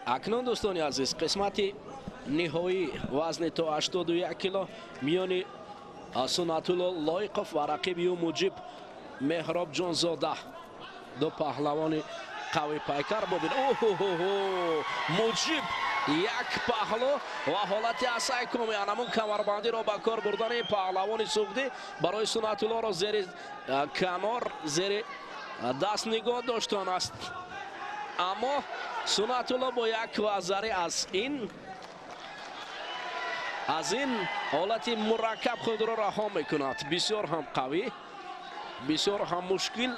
اکنون دوستان عزیز قسمت نهایی وزن تا 81 کیلو میان سنت الله لایقف و رقیب او مجیب مهراب جان زاده دو پهلوان قوی پیکر ببین مجیب یک پهلو و حالت اسای کمی انمون کمربندی را به کار بردن پهلوان سوختی برای سنت الله را زیر کنار زیر دست نگاه داشتن است. اما سنت الله با یک وزری از این حالت مرکب خود را رها میکند. بسیار هم قوی، بسیار هم مشکل.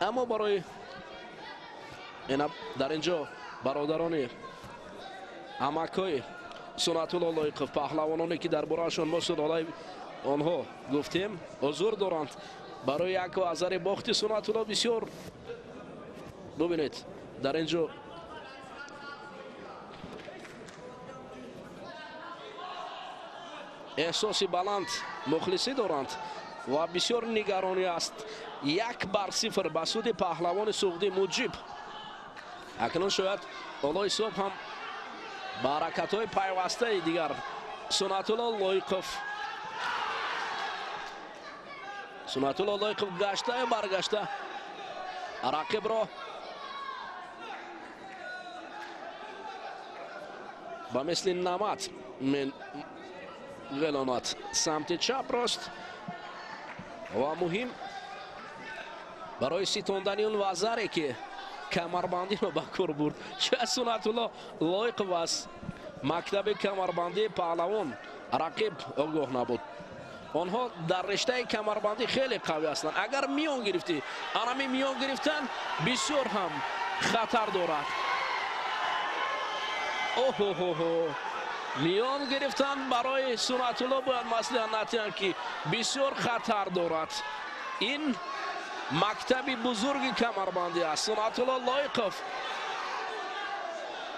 اما برای در اینجا برادران امکای سنت الله لایقف پهلوانانی که در برایشان ما سنالای آنها گفتیم حضور دارند برای یک وزر باخت سنت الله بسیار ببینید در اینجا احساسی بلند مخلصی دارند و بسیار نگرانی است. 1-0 به سود پهلوان سوختی مجیب. اکنون شاید الله صبح هم برکت های پیوسته دیگر سنت الله لایقف گشته و برگشته رقیب را با مثل نمت من غلانات سمت چپ راست و مهم برای ستاندن اون وزری که کمربندی رو به کار برد. چه سنت الله لایقف است مکتب کمربندی پهلوان رقیب آگاه نبود. آنها در رشته کمربندی خیلی قوی هستند. اگر میان گرفتی آرامی میان گرفتن بسیار هم خطر دارد. میان گرفتن برای سنت الله باید مسئله که بسیار خطر دارد. این مکتب بزرگ کمربندی است. سنت الله لایقف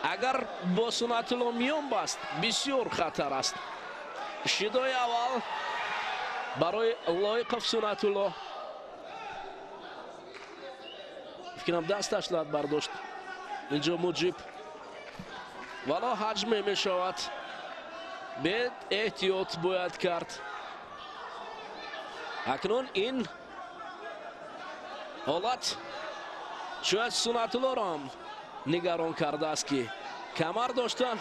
اگر با سنت الله میان بست بسیار خطر است. شدای اول برای لایقف سنت الله فکرم دستش لد برداشت اینجا مجیب ولی حجم می شود به احتیاط باید کرد. اکنون این حالت شاید سنت الله را هم نگران کرده است که کمر داشتن.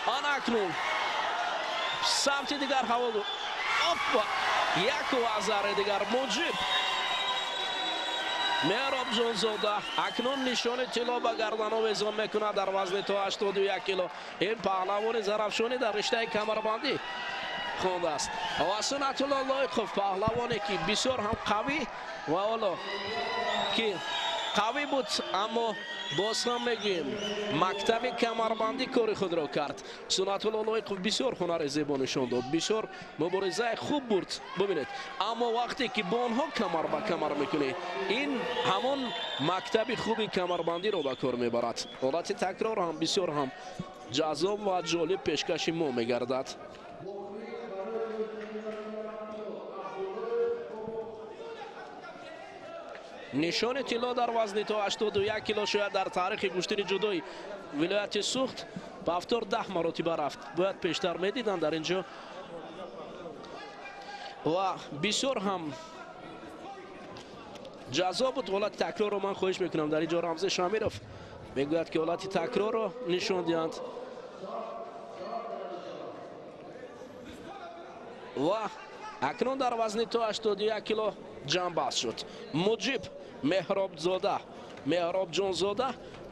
آن اکنون سمت دیگر هوا دو یک وزر دیگر مجیب مهراب جان زاده اکنون نشان طلا به گردن آویزان میکنه در وزن تا 81 کیلو. این پهلوان ظرفشانی در رشته کمربندی خوانده است و سنت الله لایقف پهلوانی که بسیار هم قوی و حالا که قوی بود اما باز هم میگیم مکتب کمربندی کار خود را کرد. سنت الله لایقف بسیار هنر زیبا نشان داد، بسیار مبارزه خوب برد. ببینید اما وقتی که با آنها کمر به کمر میکنه این همون مکتب خوبی کمربندی را به کار میبرد. حالت تکرار هم بسیار هم جذاب و جالب پیشکش ما میگردد. نشان طلا در وزن تا 81 کیلو شاید در تاریخ گشتن جدای ولایت سوخت به افطار 10 مراتبه رفت. باید پیشتر میدیدن در اینجا و بسیار هم جذاب بود. حالت تکرار رو من خواهش میکنم در اینجا رمز شامیروف میگوید که حالت تکرار رو نشان دهند و اکنون در وزن تا 81 کیلو جمع بحث شد. مجیب مهراب جان زاده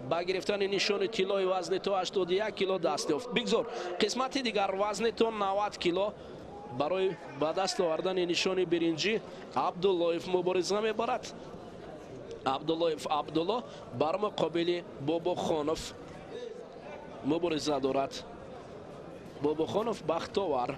با گرفتن نشان طلای وزن تا 81 کیلو دست یافت. بگذار قسمت دیگر وزن تا 90 کیلو برای به دست آوردن نشان برنجی عبداللایف مبارزه میبرد. عبدالله بر مقابل بابا خانف مبارزه دارد. بابا خانف بختاور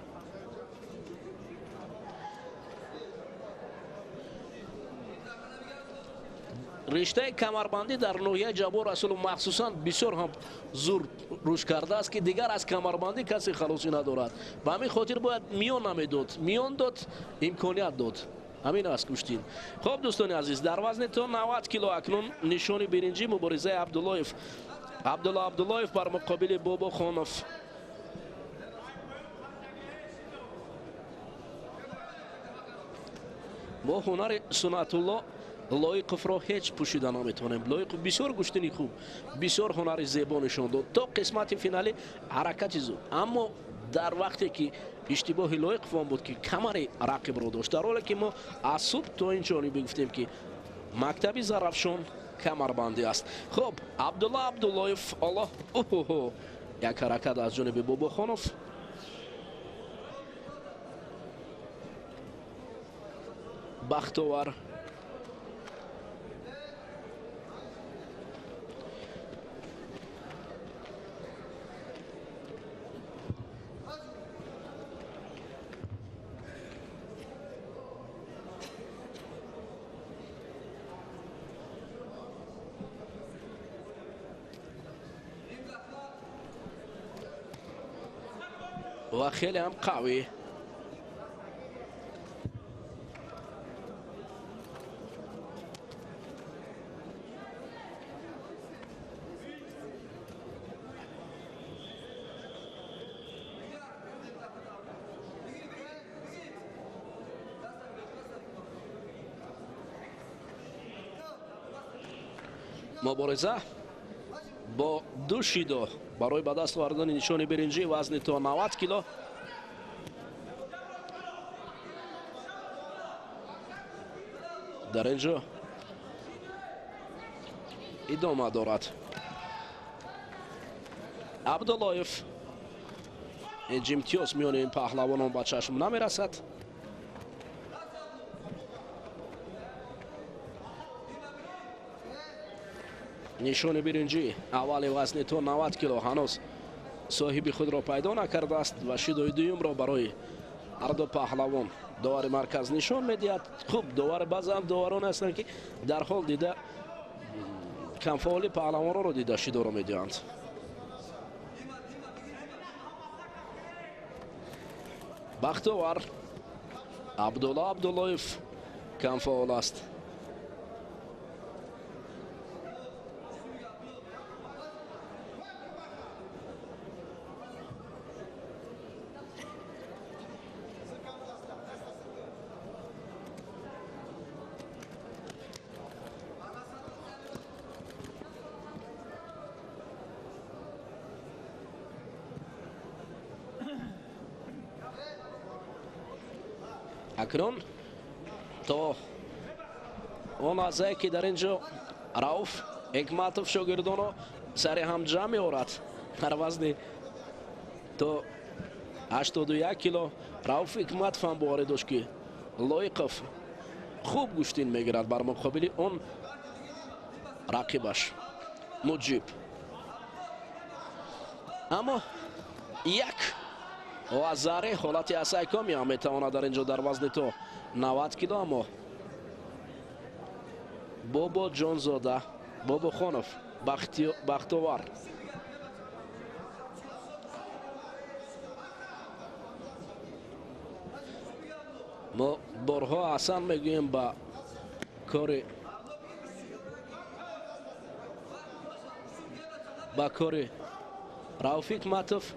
رشته کمربندی در ناحیه جبار رسول مخصوصا بسیار هم زور روش کرده است که دیگر از کمربندی کسی خلاصی ندارد. به همین خاطر باید میان نمیداد، میان داد امکانیت داد. همین است کشتین. خب دوستان عزیز در وزن تو 90 کیلو اکنون نشان برنجی مبارزه عبدالله عبداللهیف بر مقابل بابا خانوف. با هنر سنت الله لایقوف را هیچ پوشیده نمیتونیم. لایقوف بسیار گشتنی خوب، بسیار هنر زیبا نشان داد تا قسمت فینالی حرکت زود، اما در وقتی که اشتباه لایقوف هم بود که کمر رقیب را داشت، در حالی که ما از صبح تا این جانب گفتیم که مکتب زرافشان کمربندی است. خب عبدالله عبداللهیف الله یک حرکت از جانب بابا خانوف. بختاور و خیلی هم قوی. مبارزه با دو شیدو برای به دست آوردن نشان برنجی وزن تا 90 کیلو. در اینجا ادامه دارد. عبداللهیف اینجا امتیاز میان این پهلوانان به چشم نمیرسد. نشان برنجی اول وزن تا 90 کیلو هنوز صاحب خود را پیدا نکرده است و شیدوی دوم را برای هر دو پهلوان داور مرکز نشان میدهد. خوب داور بعضی هم داوران هستند که در حال دیده کمفعالی پهلوان را دیده شیدو را میدهند. بختاور عبدالله عبداللهیف کمفعال است. اکنون تا اون لحظه که در اینجا رؤوف حکمتوف شاگردان را سر هم جمع می‌آورد در وزن تا 81 کیلو. رؤوف حکمتوف هم باوری داشت که لایقوف خوب گوشتین میگیرد بر مقابل اون رقیبش مجیب. اما یک وزاره حالت اسای کمی هم میتواند در اینجا در وزن تو 90 کیلو. اما بابا جانزاده، بابا خانوف، بختاور ما بارها اصلا میگوییم با کار رؤوف حکمتوف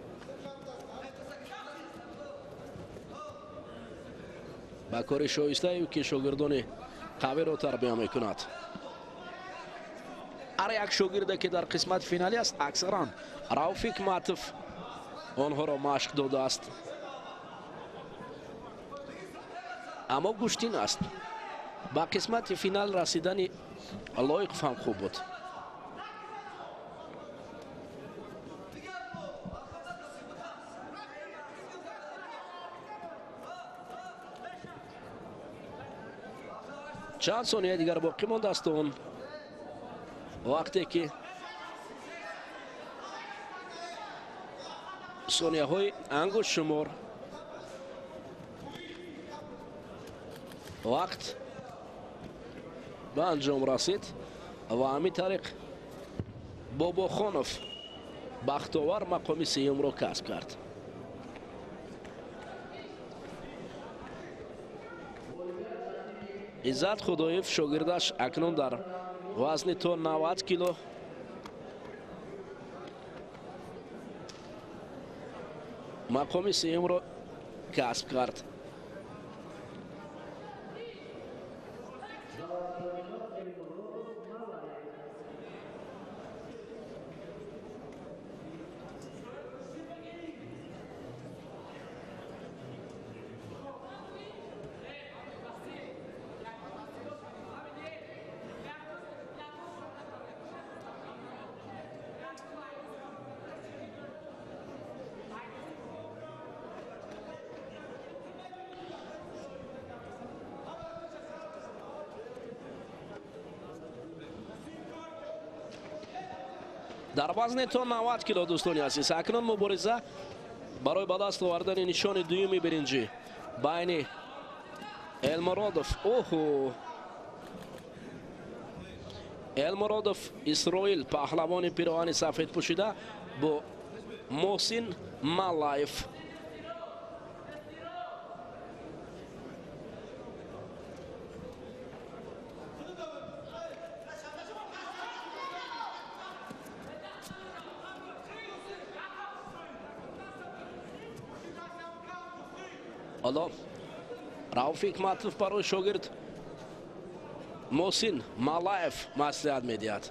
با کار شایسته که شاگردان قوی را تربیت میکند. هر یک شاگرده که در قسمت فینالی است اکثرا رؤوف حکمتوف آنها را مشق داده است، اما گوشتین است. با قسمت فینال رسیدن لایقوف هم خوب بود. چند ثانیه دیگر باقی مانده است اون وقتی که ثانیه های انگشت شمار وقت به انجام رسید و همین طریق بابا خانوف بختاور مقام سیوم را کسب کرد. Иззат Худоев шогирдаш акнун дар вазни то 90 кило мақоми сеюмро касб кард. дар вазни то 90 кило дӯстони азиз акнун мубориза барои ба даст овардани нишони дуюми биринҷӣ байни Элмуродов Элмуродов Исроил паҳлавони пироҳани сафедпӯшида бо Муҳсин Маллаев. ҳоло Рауф Ҳикматов барои шогирд Муҳсин Маллаев маслиҳат медиҳад.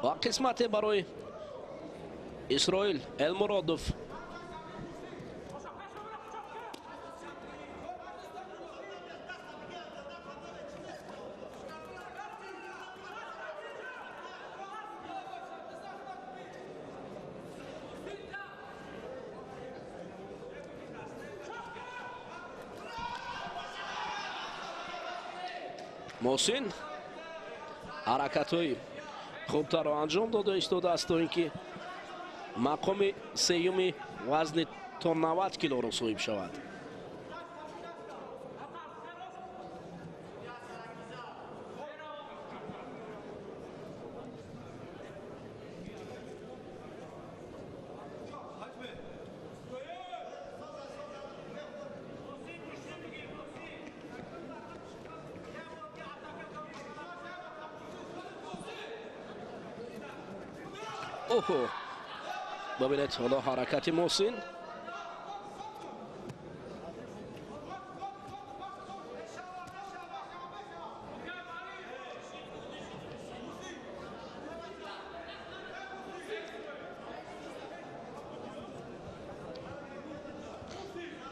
ва қисмате барои Исроил Элмуродов. Муҳсин ҳаракатҳои хубтарро анҷом дода истодааст то ин ки мақоми сеюми вазни то 90 килоро соҳиб шавад. ببینید حالا حرکت محسن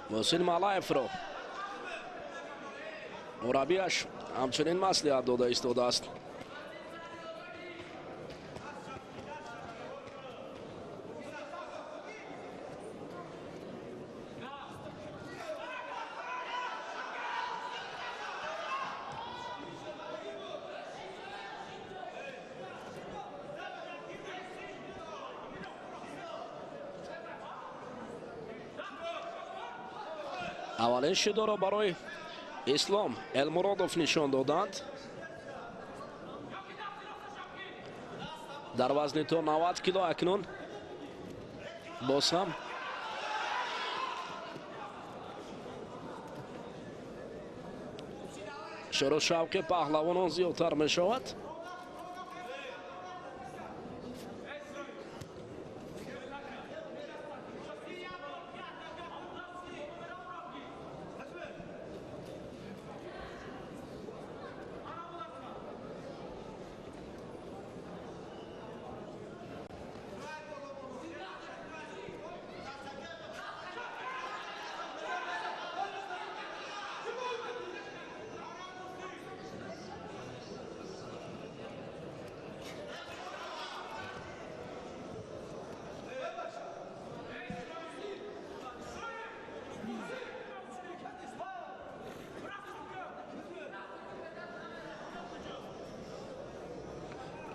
محسن Маллаев ро мураббиаш ҳамчунин маслиҳат дода истодааст. аввалин шидоро барои Ислом Элмуродов нишон доданд. дар вазни то 90 кило акнун боз ҳам шуруъ шавқи паҳлавонон зиёдтар мешавад.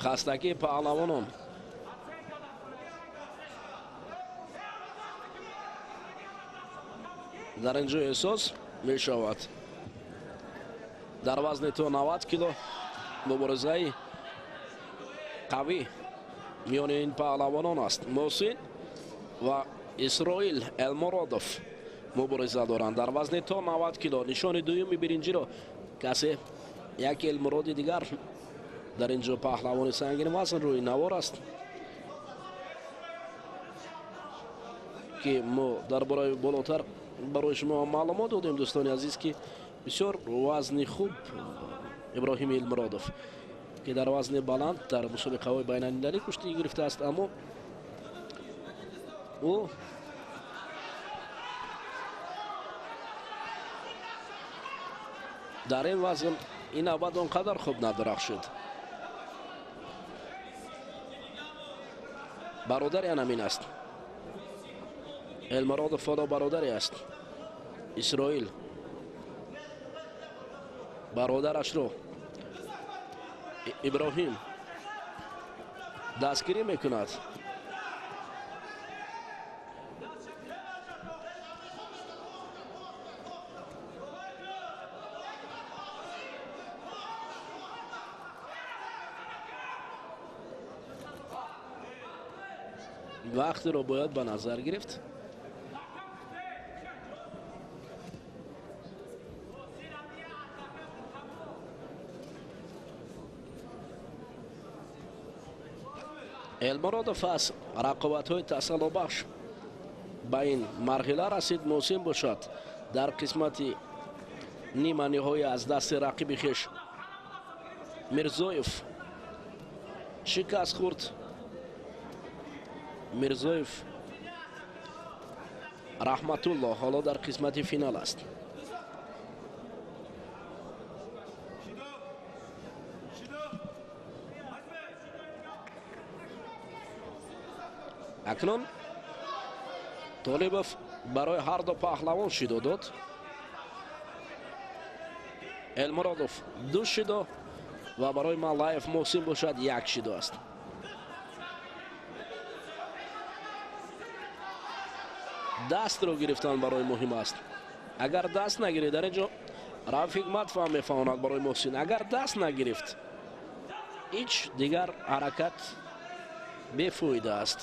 хастагии паҳлавонон дар ин ҷо эҳсос мешавад. дар вазни то 90 кило муборизаи қавӣ миёни ин паҳлавонон аст. Муҳсин ва исроил элмуродов мубориза доранд дар вазни то 90 кило. нишони дуюми биринҷиро касе як элмуроди дигар дар ин ҷо паҳлавони сангини вазн рӯи навор аст ки мо дар бораи болотар барои шумо маълумот додем дӯстони азиз ки бисёр вазни хуб иброҳими элмуродов ки дар вазни баланд дар мусобиқаҳои байналмилалӣ куштигӣ гирифтааст, аммо ӯ дар ин вазн ин навбат он қадар хуб надарахшид. бародари анамин аст. элмуродов фодо бародаре аст. исроил бародарашро иброҳим дастгирӣ мекунад. вақтеро бояд ба назар гирифт. элмуродов аз рақобатҳои тасаллубахш ба ин марҳила расид. муҳсин бошад дар қисмати нима ниҳоя аз дасти рақиби хеш мирзоев шикаст хӯрд. мирзоев раҳматулло ҳоло дар қисмати финал аст. акнун толибов барои ҳар ду паҳлавон шидо дод. элмуродов 2 шидо ва барои маллаев муҳсин бошад 1 шидо аст. дастро гирифтан барои муҳим аст. агар даст нагирӣ дар ин ҷо раф ҳикматов ҳам мефаҳмонад барои муҳсин. агар даст нагирифт ҳеҷ дигар ҳаракат бефоида аст.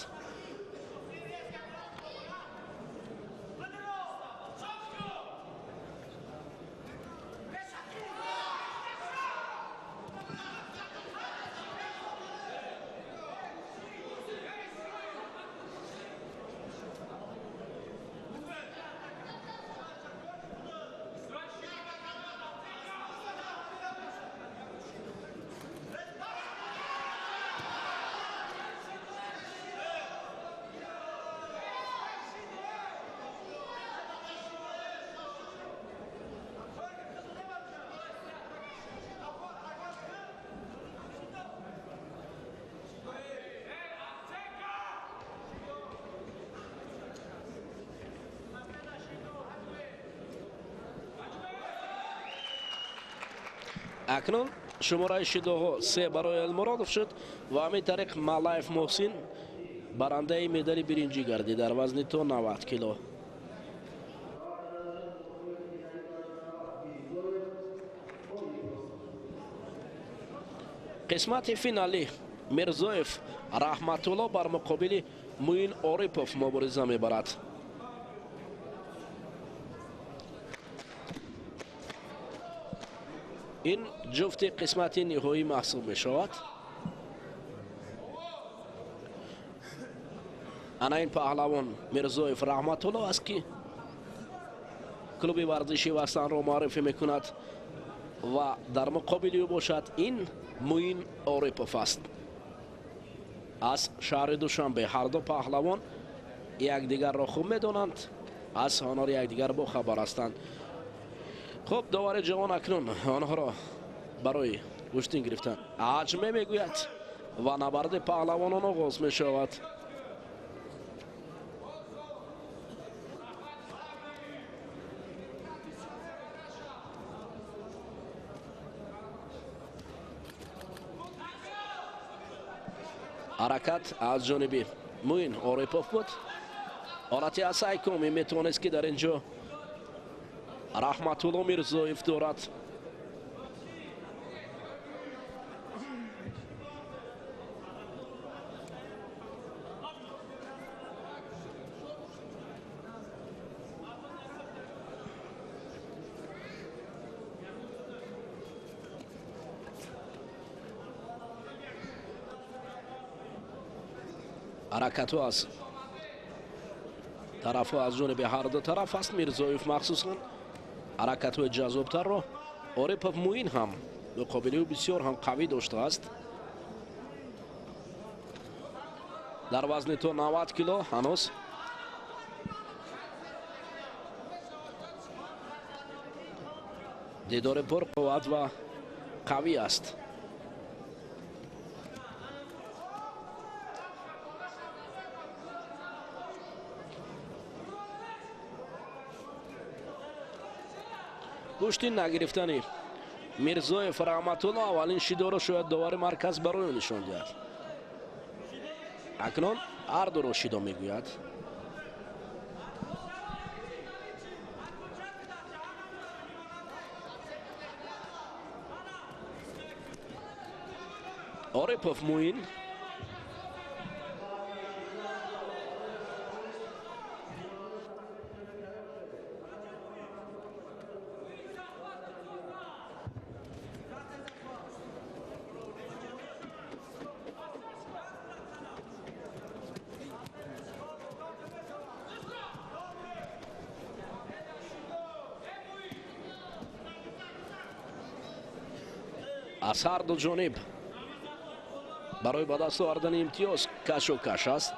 акнун шумораи шидоҳо 3 барои элмуродов шуд ва ҳамин тариқ маллаев муҳсин барандаи медали биринҷӣ гардид дар вазни то 90 кило. қисмати финалӣ мирзоев раҳматулло бар муқобили муин орипов мубориза мебарад. ин ҷуфти қисмати ниҳоӣ маҳсуб мешавад. ана ин паҳлавон мирзоев раҳматулло аст ки клуби варзиши ватанро муаррифӣ мекунад ва дар муқобили ӯ бошад ин муин орипов аст аз шаҳри душанбе. ҳар ду паҳлавон якдигарро хуб медонанд, аз ҳонори якдигар бохабар ҳастанд. خب داور جوان اکنون آنها را برای کشتن گرفتن عجمه میگوید و نبرد پهلوانان آغاز می شود. حرکت از جانب موین اوریپوف بود. حالتی از سعی میتونست که در اینجا رحمتالله میرزاєв دارد. حرکتو از طرفو از جانب هر دو طرف است. میرزایف مخصوصا حرکتو جذابتر رو اوریپوف موین هم مقابله بسیار هم قوی داشته است. در وزن تو 90 کیلو هنوز دیدار پر قوت و قوی است. گوشتی نگرفتنی میرزایف رحمت الله اولین شیدو رو شاید دوباره مرکز برای نشان دهد. اکنون هر دو رو شیدو میگوید. اوریپوف موین از هر دو جانب برای به دست آوردن امتیاز کش و کش است.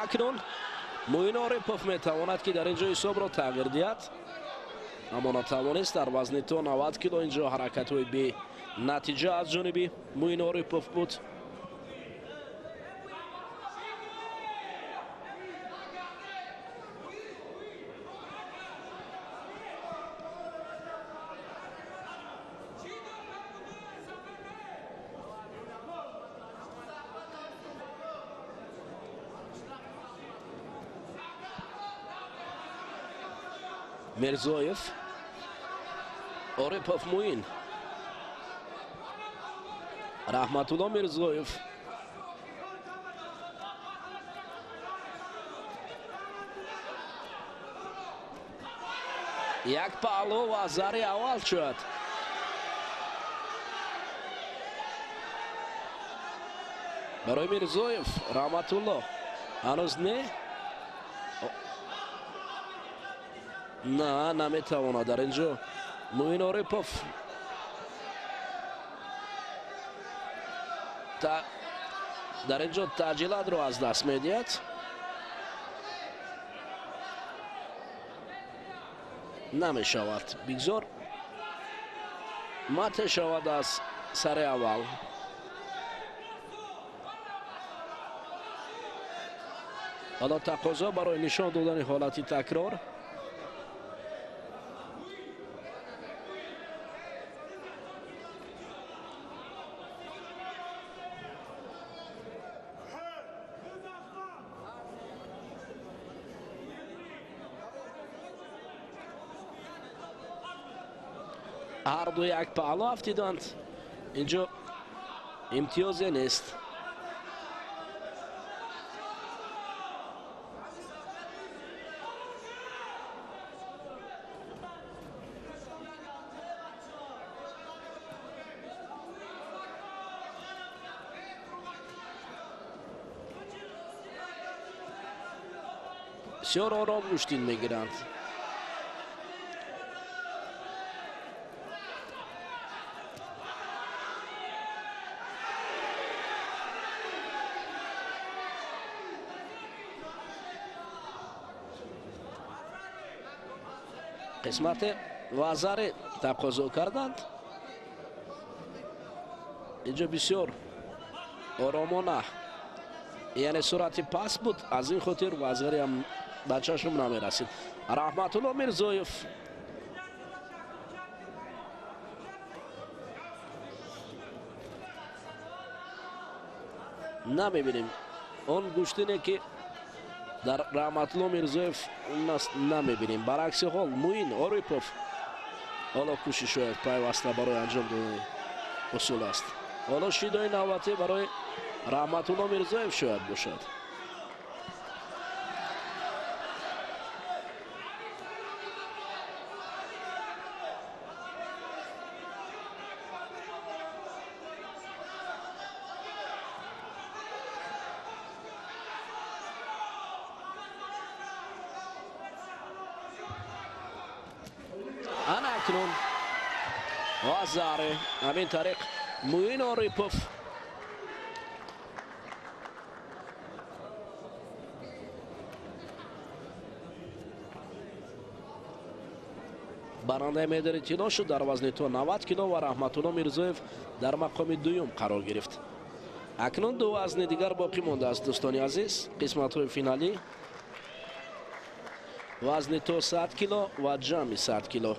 اکنون موین اوریپوف میتواند که در اینجا حساب را تغییر دهد، اما نتوانست. در وزن تو 90 کیلو اینجا حرکت های بی نتیجه از جانب موین اوریپوف بود. میرزایف اوریپوف موین رحمت الله میرزایف یک پالو و زاری اول شد. برای میرزایف رحمت الله هنوز نه نمیتواند. در اینجا موین اوریپوف در اینجا تعجیلات رو از دست میدهد. نمیشود بگذار مات شود از سر اول. حالا تقاضا برای نشان دادن حالتی تکرار. هر دو یک پهلو افتیدند. اینجا امتیازی نیست. بسیار آرام گوشتین میگیرند. قسمت وزاره تقاضا کردند. اینجا بسیار آرامانه، یعنی سرعت پاس بود، از این خاطر وزاره هم بچه‌شون نمیرسید. رحمت الله میرزایف نمیبینیم اون گوشتینه که дар Раҳматулло Мирзоев намебинем. Баръакси ҳол Муин Орипов ҳоло кӯшиш шояд пайваста барои анҷом додани усул аст. ҳоло шидои навбатӣ барои Раҳматулло Мирзоев шояд бошад. ана акнун вазаре ҳамин тариқ Муин Орипов барандаи медали тилло шуд дар вазни то 90 кило ва Раҳматулло Мирзоев дар мақоми дуюм қарор гирифт. акнун ду вазни дигар боқӣ мондааст дӯстони азиз. қисматҳои финалӣ вазни то 100 кило ва ҷамъи 100 кило.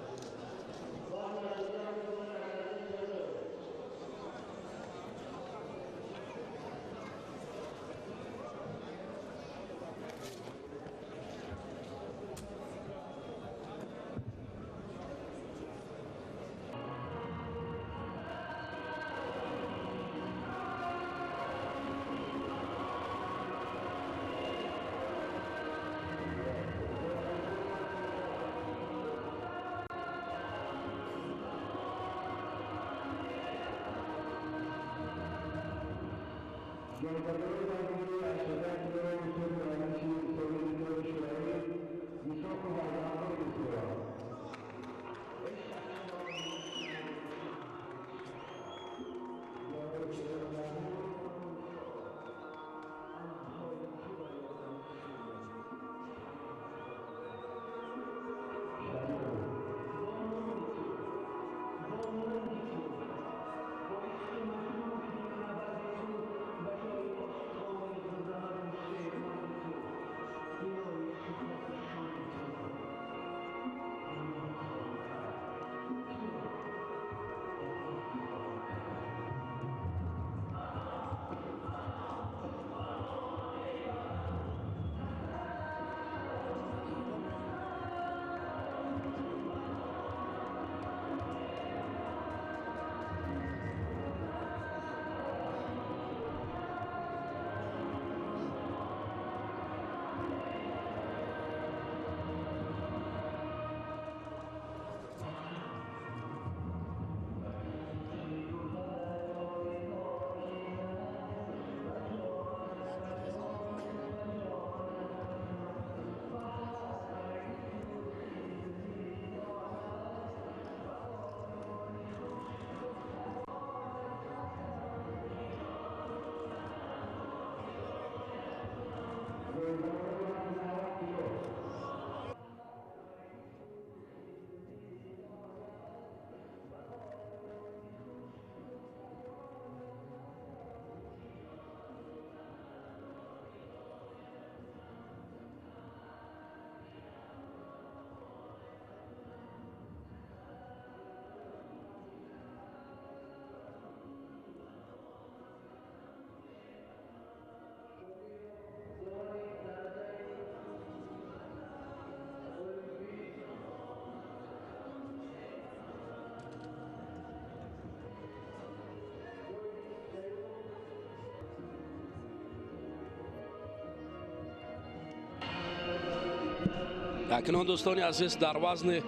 акнун дӯстони азиз дар вазни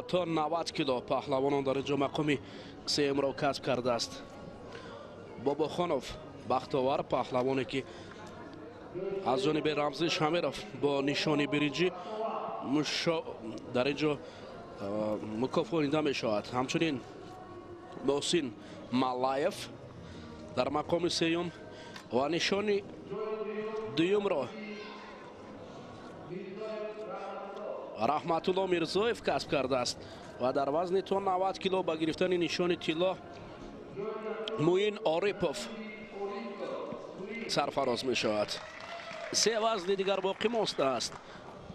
то 90 кило паҳлавонон дар инҷо мақоми сеюмро касб кардааст. Бобохонов бахтовар паҳлавоне ки аз ҷониби Рамзи Шамиров бо нишони биринҷӣ дар инҷо мукофонида мешавад. ҳамчунин Муҳсин Маллаев дар мақоми сеюм ва нишони дуюмро Раҳматулло Мирзоев касб кардааст ва дар вазни то 90 кило ба гирифтани нишони тилло Муин Орипов сарфароз мешавад. се вазни дигар боқӣ монстааст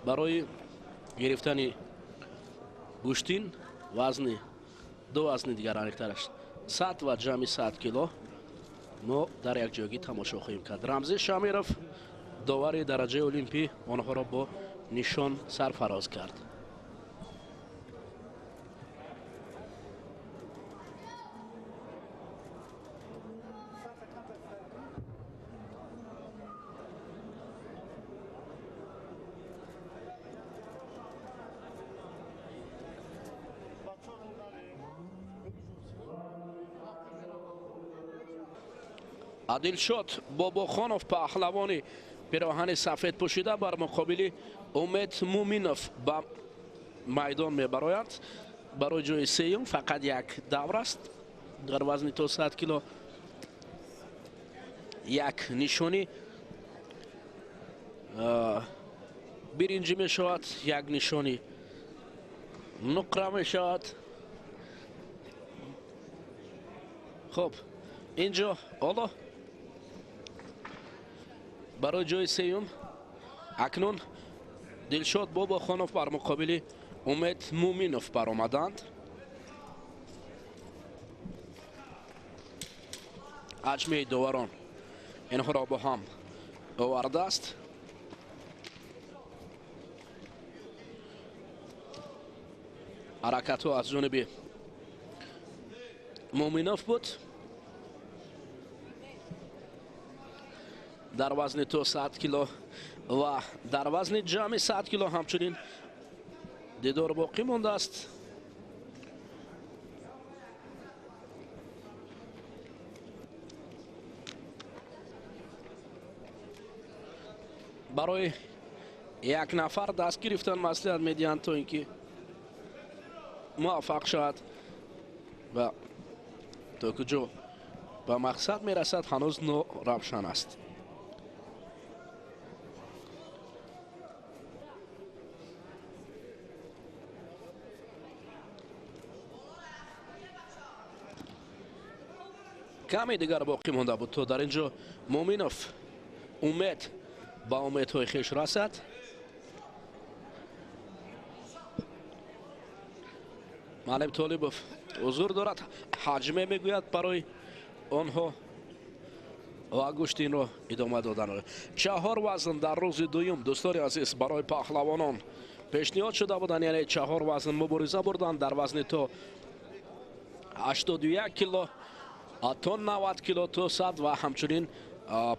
барои гирифтани гӯштин вазни ду вазни дигар аниқтараш 100 ва ҷамъи 100 кило мо дар якҷоягӣ тамошо хоҳем кард. Рамзи Шамиров داور درجه المپی آنها را با نشان سرفراز کرد. عادلشاد باباخانov پهلوانی پیراهن سفید پوشیده بر مقابل امید مومینوف به میدان میبراید. برای جای سوم فقط یک دور است. در وزن تا 100 کیلو یک نشانی برنجی می شود، یک نشانی نقره می شود. خب اینجا حالا برای جای سوم اکنون دلشاد باباخانov بر مقابل امید مومینوف برآمدند. حجم داوران اینها را با هم آورده است. حرکت ها از جانب مومینوف بود. در وزن تا 100 کیلو و در وزن جمع 100 کیلو همچنین دیدار باقی مانده است. برای یک نفر دست گرفتن مصلحت میدهند تا اینکه موفق شود و تا کجا به مقصد میرسد هنوز روشن است. کمی دیگر باقی مانده بود تا در اینجا مومینوف امید با امیدهای خویش رسد. معلم طالبوف حضور دارد، حجمه میگوید برای آنها و گوشت این را ادامه دادن. 4 وزن در روز دوم دوستان عزیز برای پهلوانان پیشنهاد شده بودند، یعنی 4 وزن مبارزه بردند. در وزن تا 81 کیلو تا 90 کیلو تا 100 و همچنین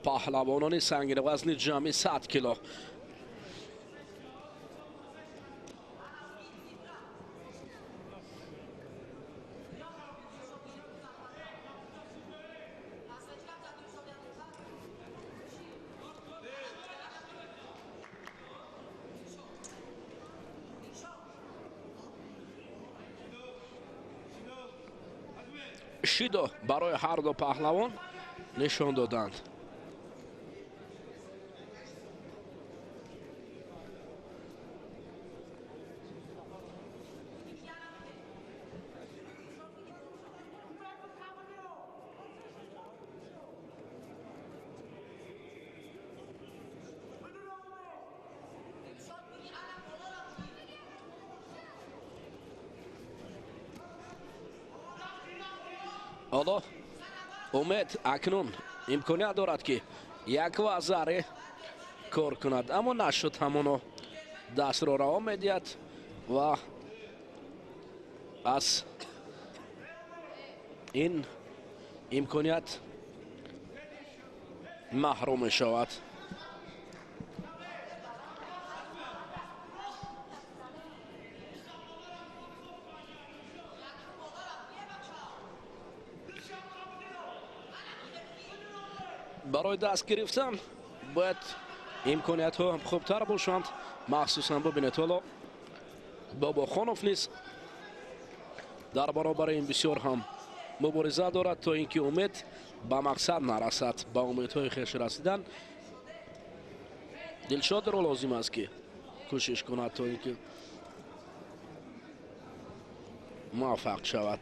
پهلوانان سنگین وزن جمعی 100 کیلو. شیدو برای هر دو پهلوان نشان دادند. حالا امید اکنون امکانیت دارد که یک وزره کار کند، اما نشد. همونو دست را رها میدهد و از این امکانیت محروم می شود. برای دست گرفتن باید امکانیت ها هم خوبتر باشند، مخصوصا ببینید حالا باباخانov نیز در برابر این بسیار هم مبارزه دارد تا اینکه امید به مقصد نرسد. با امیدهای خویش رسیدن دلشاد را لازم است که کوشش کند تا اینکه موفق شود.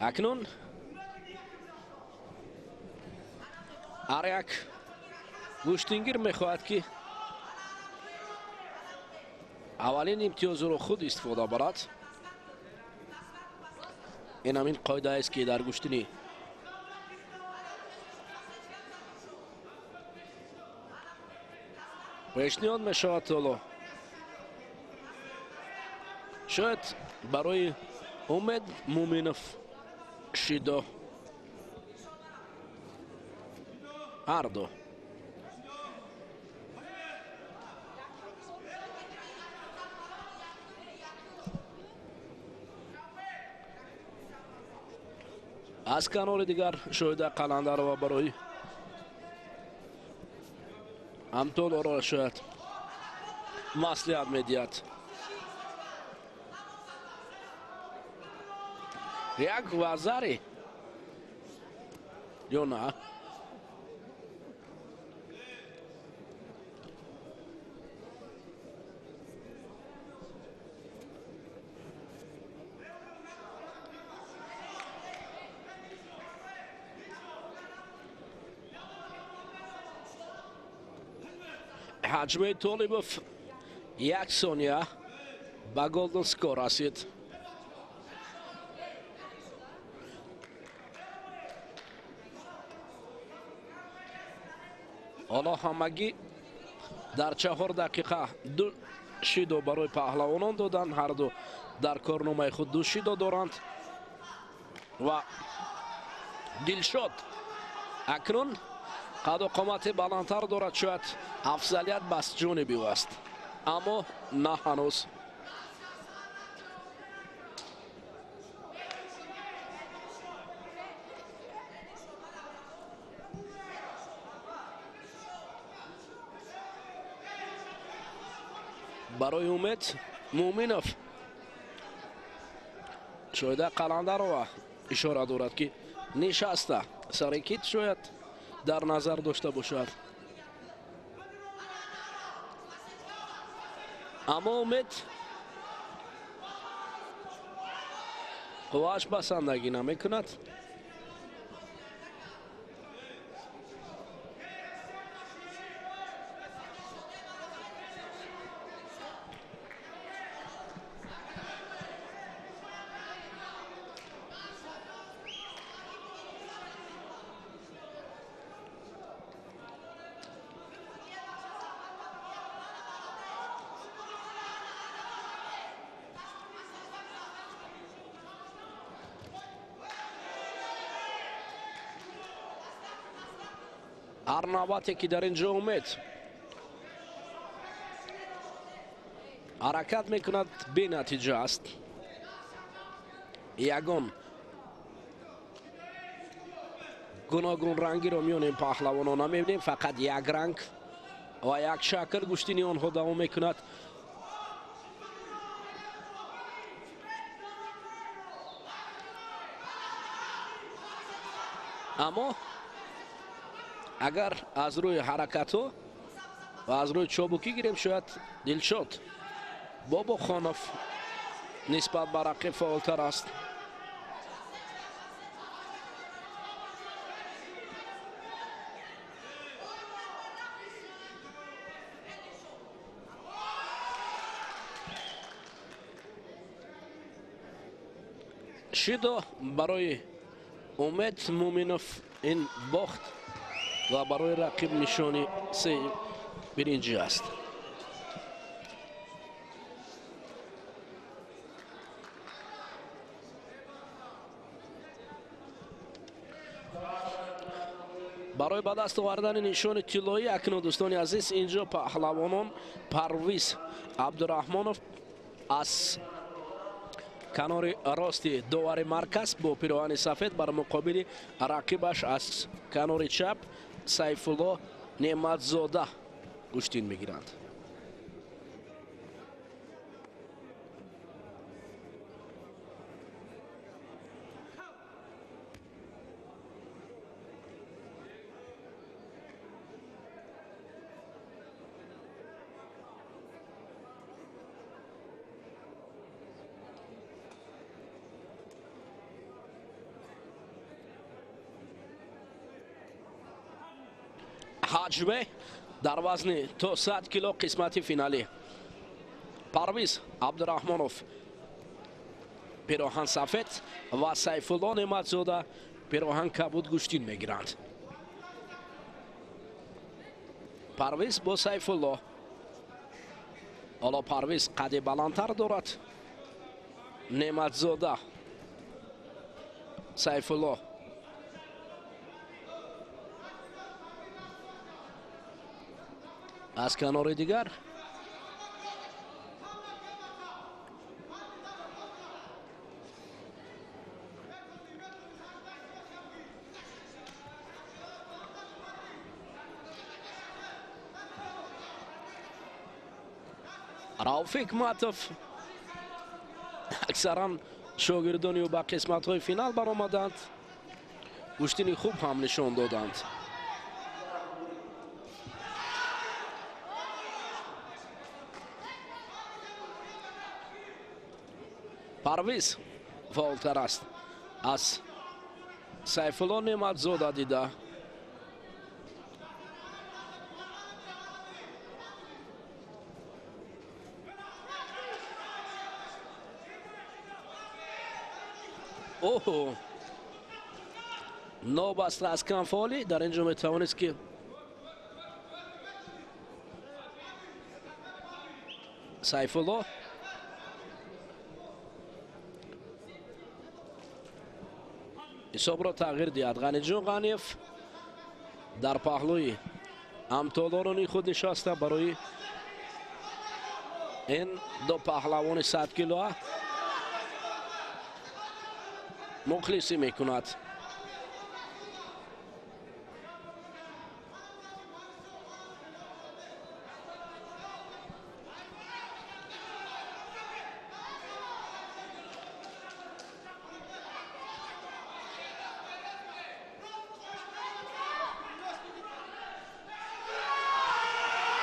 اکنون هر یک گوشتینگیر میخواهد که اولین امتیاز رو خود استفاده برد. این همین قاعده است که در گشتنی پیشنهاد میشود حالا شاید برای امید مومینوف شیدا هر دو از کنار دیگر شاید قلندر و برای همطور را شاید مصلحت میدید یک وزاری یا نه حجمه طالبوف یک ثانیه با گلدن سکور رسید حالا همگی در 4 دقیقه 2 شیدو برای پهلوانان دادن هر دو در کارنامه خود 2 شیدو دارند و دلشاد اکنون قد و قامت بلندتر دارد شاید افضلیت بس جانبی است اما نه هنوز برای امید مومینوف شاید قلندر رو اشاره دارد که نشسته سرکیت شاید در نظر داشته باشد اما امید قواش بسندگی نمیکند هر نوبتی که در اینجا امید حرکت میکند بی نتیجه است یگان گوناگون رنگی رو میون این پهلوانان نمیبینیم فقط یک رنگ و یک شکل گشتنی آنها دوام میکند اما اگر از روی حرکت ها و از روی چابوکی گیریم شاید دلشاد بابا خانوف نسبت به رقیب فعالتر است شیدا برای امید مومینوف این باخت و برای رقیب نشانی 3 برنجی است برای به دست آوردن نشان طلایی اکنون دوستان عزیز اینجا پهلوانان پرویز عبدالرحمانوف از کنار راست داور مرکز با پیراهن سفید بر مقابل رقیبش از کنار چپ سیف الله نعمتزاده گشتین میگیرند حجمه در وزن تا 100 کیلو قسمت فینالی پرویز عبدالرحمانوف پیراهن سفید و سیفالله نعمتزاده پیراهن کبود گوشتین میگیرند. پرویز با سیفالله. حالا پرویز قد بلندتر دارد. نعمتزاده سیفالله از کنار دیگر رافق ماتف اکثرا شاگردانی و به قسمت های فینال برآمدند. گوشتینی خوب هم نشان دادند. پرویز فعالتر است از سیفالله نعمتزاده دیده. اوه نابسته از کنفالی در اینجا میتوانست که سیفالله حساب را تغییر دهد. غنیجان غنیف در پهلوی همتادارانی خود نشسته برای این دو پهلوان 100 کیلو مخلصی میکند.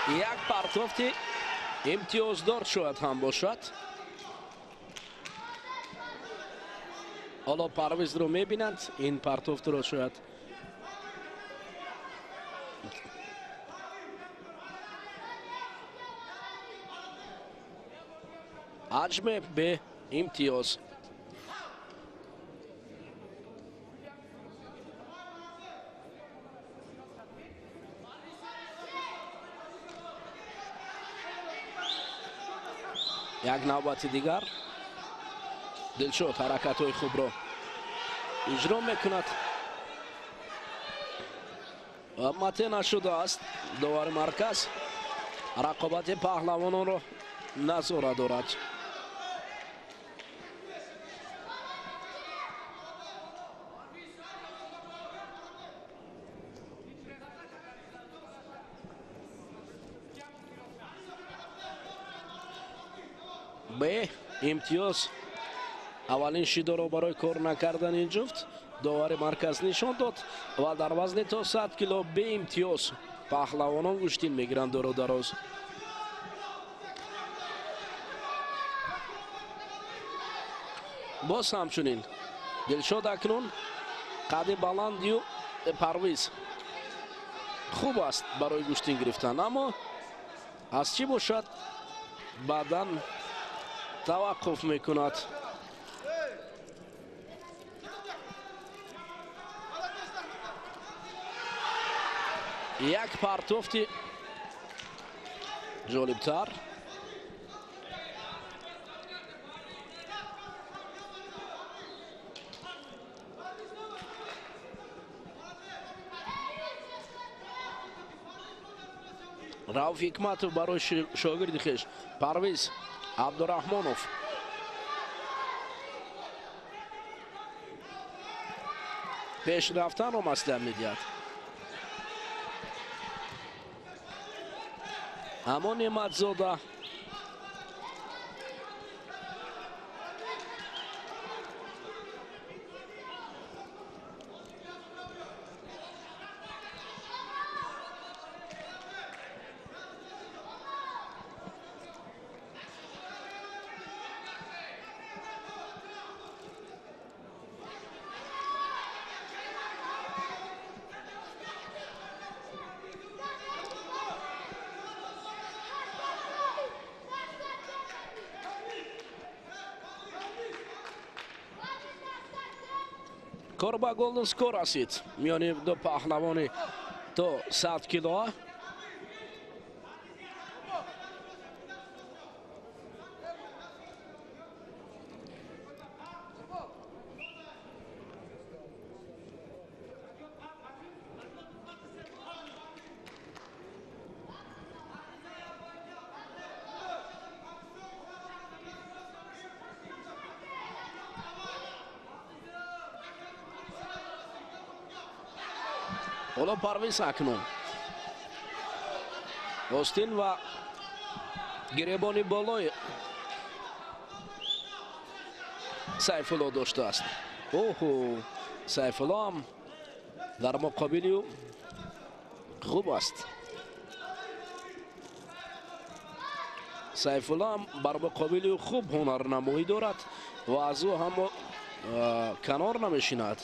یک پرتافتی امتیازدار شاید هم باشد. حالا پرویز رو میبینند این پرتافت رو شاید حجم به امتیاز. یک نوبت دیگر دلشاد حرکت های خوب را اجرا میکند و مته نشده است. داور مرکز رقابت پهلوانان را نظاره دارد. به امتیاز اولین شیدا را برای کار نکردن این جفت داور مرکز نشان داد و در وزن تا 100 کیلو به امتیاز پهلوانان گوشتین میگیرند دور و دراز. باز همچنین دلشاد اکنون قد بلندی و پرویز خوب است برای گوشتین گرفتن، اما از چی باشد بعداً توقف میکند. یک پرتافتی جالبتر. رауف حکمتов برای شاگرد خویش پرویز عبدالرحمانов پیش رفتن را مصلحت میدهد. اما نعمتزاده کار با گلدن سکور رسید میان دو پهلوان تو 100 کیلو. حالا پرویز اکنون اوستین و گریبانی بالای سیفالله داشته است. اوه سیفالله هم در مقابل او خوب است. سیفالله هم بر مقابل او خوب هنر نمایی دارد و از او هم کنار نمیشیند.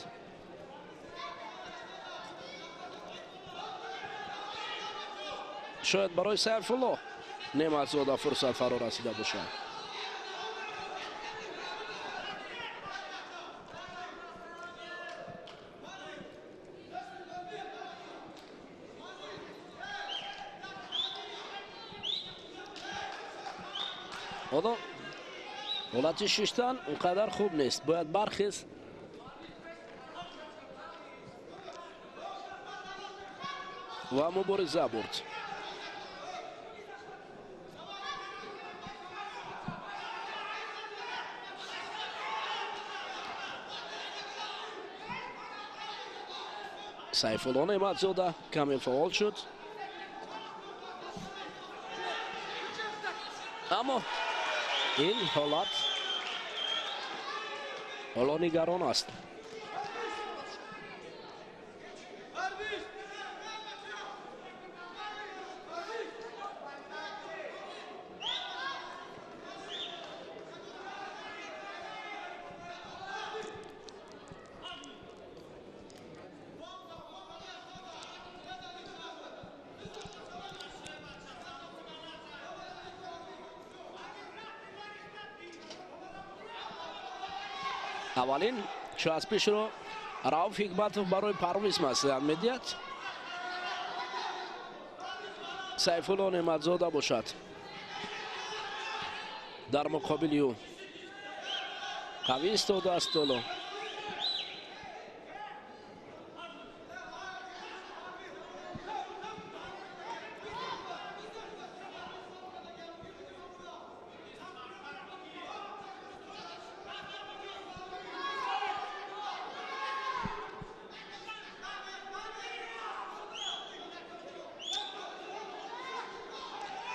شاید برای سیفالله نعمت زاده فرصت فرا رسیده باشد. حالا حالت ششتن اونقدر خوب نیست، باید برخیز و مبارزه برد. سیفالله نعمت زاده کمی فعال شد، اما این حالت حالا نگران است. اولین چسبش رو رؤوف حکمتوف برای پرویز مصلحت میدهد. سیفالله نعمت زاده باشد در مقابل او قوی ایستاده است.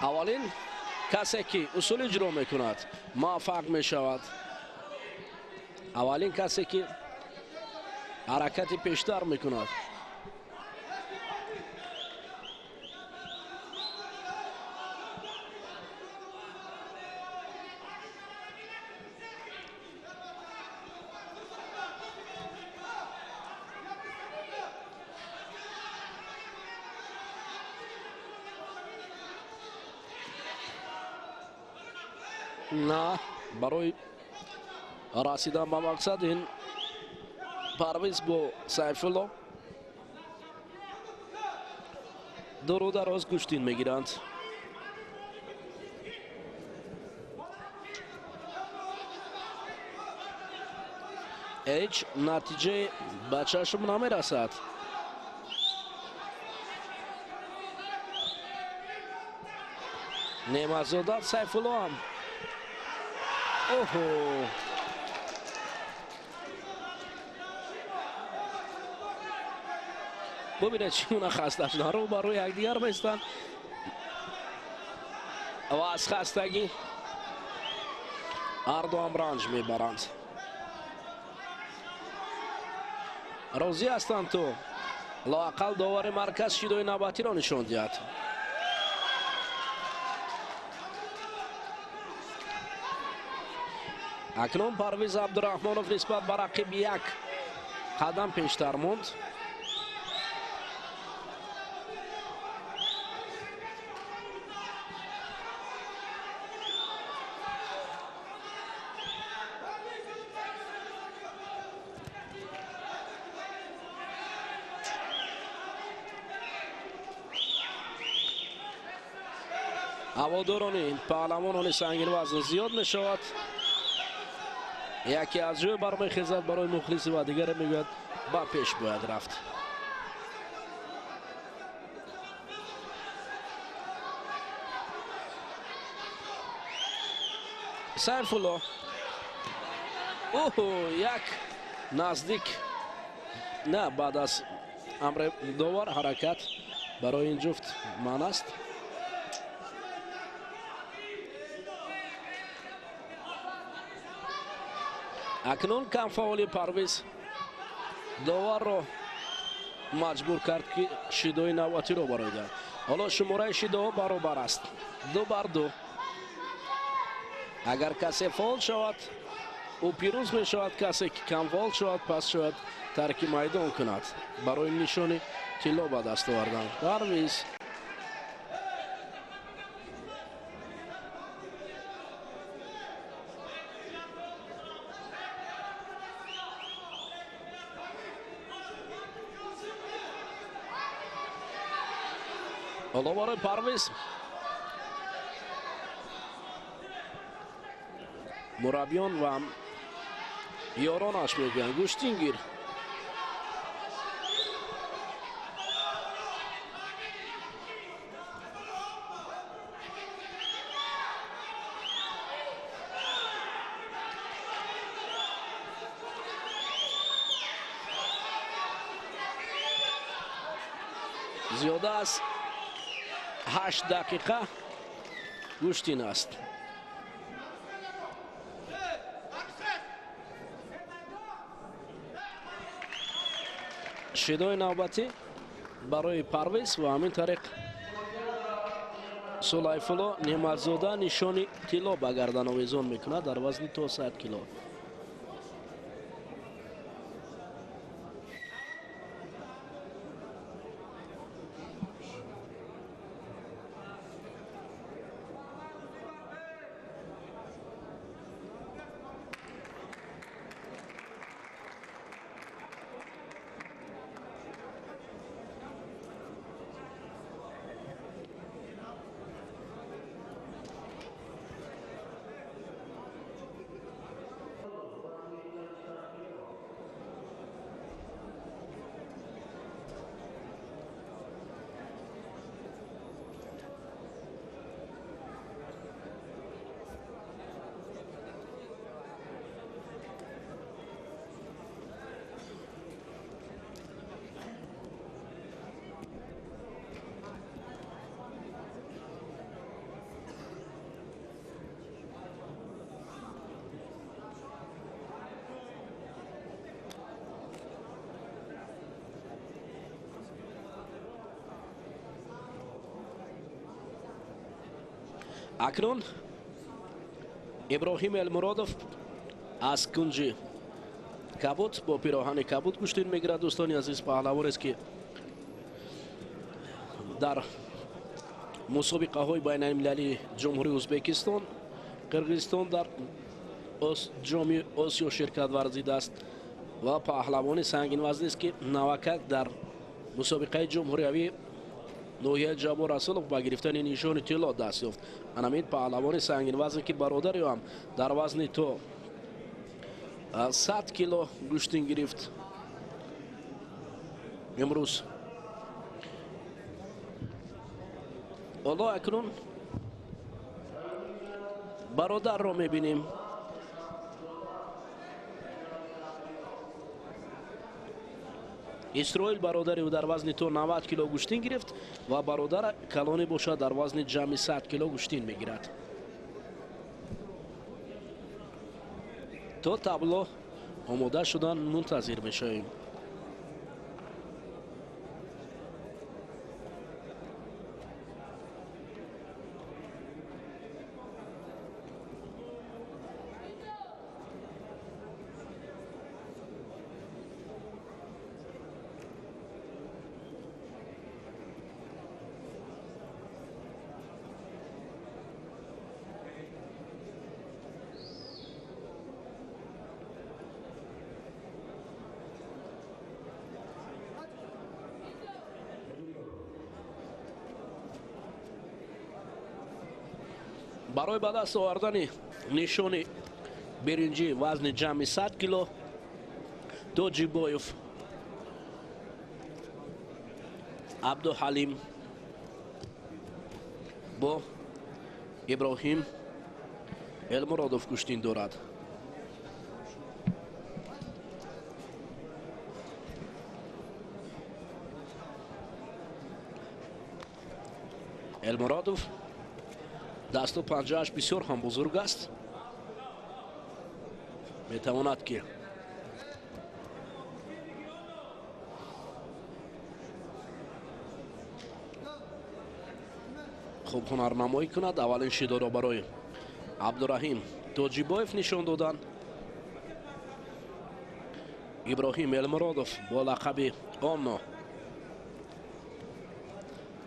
اولین کسی که اصول اجرا میکند موفق میشود. اولین کسی که حرکت پیشتر میکند. نه برای رسیدن به مقصد این پرویز با سیفالله دور و دراز کشتین میگیرند. هیچ نتیجه به چشم نمیرسد. نعمت زاده سیفالله هم اوه ببینید چگونه خسته شدن رو بر روی یکدیگر بستن و از خستگی هر دو هم رنج میبرند. راضی هستند تو لااقل داور مرکز شیدای نوبتی را نشان دهد. اکنون پرویز عبدالرحمنوف نسبت به رقیب یک قدم پیشتر موند. ҳаводорони паҳлавонони сангинвазн зиёд мешавад. яке аз ҷой бармехезад барои мухлиси ва дигаре мегӯяд ба пеш бояд рафт. сайфулло як наздик на баъд аз амри довар ҳаракат барои ин ҷуфт ман аст. акнун камфаъоли парвиз доварро маҷбур кард ки шидои навбатиро барои диҳад. ҳоло шумораи шидоҳо баробар аст 2-2. агар касе фол шавад ӯ пирӯз мешавад, касе ки камфол шавад пас шояд тарки майдон кунад барои нишони тилло ба даст овардан. парвиз ҳоло барои парвиз мураббиён ва ёронаш мегӯянд гӯштин гир. зиёда аз 8 дақиқа гӯштин аст. шидои навбатӣ барои парвиз ва ҳамин тариқ сулайфулло неъматзода нишони тилло ба гардан овезон мекунад дар вазни то 100 кило. акнун иброҳим элмуродов аз кунҷи кабуд бо пироҳани кабуд куштин мегирад. дӯстони азиз, паҳлавонест ки дар мусобиқаҳои байналмилалии ҷумҳурии ӯзбекистон, қирғизистон дар ҷоми осиё ширкат варзидааст ва паҳлавони сангинвазнест ки навакак дар мусобиқаи ҷумҳуриявии ноҳияи ҷабор расулов ба гирифтани нишони тилло даст ёфт. анамид паҳлавони сангинвазн ки бародариё ҳам дар вазни то 100 кило гӯштин гирифт имрӯз. ҳоло акнун бародарро мебинем. исроил бародари ӯ дар вазни то 90 кило гӯштин гирифт ва бародар калоне бошад дар вазни ҷамъи 100 кило гӯштин мегирад. то табло омода шудан мунтазир мешавем. برای به دست آوردن نشان برنجی وزن جمعی 100 کیلو توجیبویف عبدالحلیم با ابراهیم المرادوف کشتین دارد. المرادوف دستو پنجه‌اش بسیار هم بزرگ است. میتواند که خوب هنرنمایی کند. اولین شیدا را برای عبدالرحیم توجیبویف نشان دادن. ابراهیم المرادوف با لقب آمنا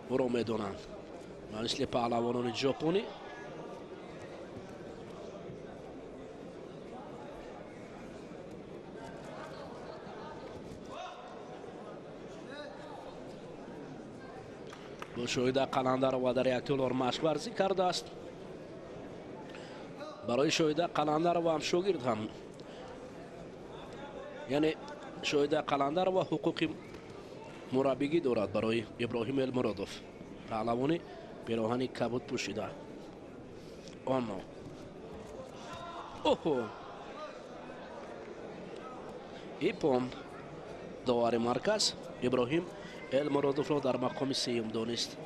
او را میدانند مثل پهلوانان ژاپنی. با شاهد قلندر و در یک تالار مشق ورزی کرده است. برای شاهد قلندر و هم شاگرد هم، یعنی شاهد قلندر و حقوق مربیگی دارد برای ابراهیم المرادوف. پهلوانی پیراهن کبود پوشیده. آنا اوهو ایپون داور مرکز ابراهیم المرادوف را در مقام سیوم دانست.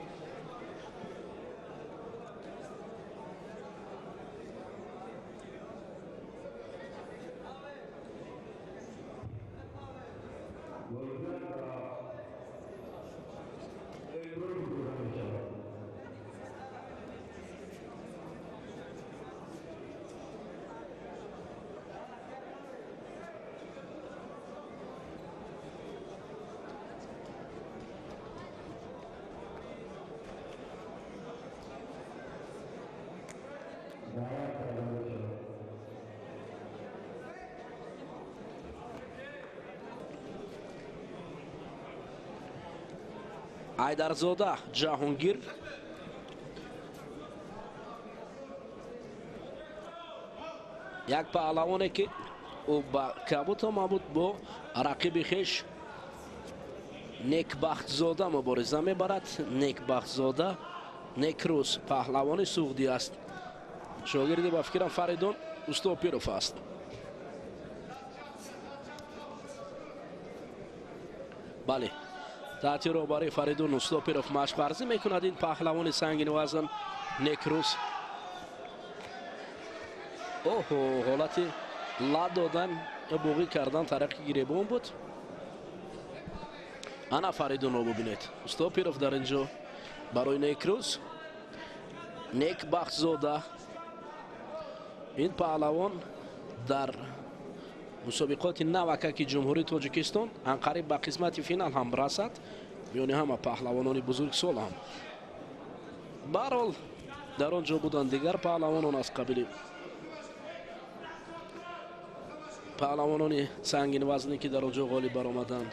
айдарзода ҷаҳонгир як паҳлавоне ки ӯ ба кабут омабуд бо рақиби хеш некбахтзода мубориза мебарад. некбахтзода некрӯз паҳлавони суғдӣ аст. шогирди ба фикрам фаридун устопиров аст. бале таҳти роҳбари фаридун устопиров машқварзӣ мекунад. ин паҳлавони сангини вазн некрӯз. оҳо ҳолати лад додан буғӣ кардан тарафи гиребон буд. ана фаридунро бубинед. устопиров дар инҷо барои некрӯз. некбахтзода ин паҳлавон дар мусобиқоти навакаки ҷумҳурии тоҷикистон анқариб ба қисмати финал ҳам расад. миёни ҳама паҳлавонони бузургсол ҳам барҳол дар он ҷо буданд. дигар паҳлавонон аз қабили паҳлавонони сангини вазне ки дар он ҷо ғолиб баромаданд.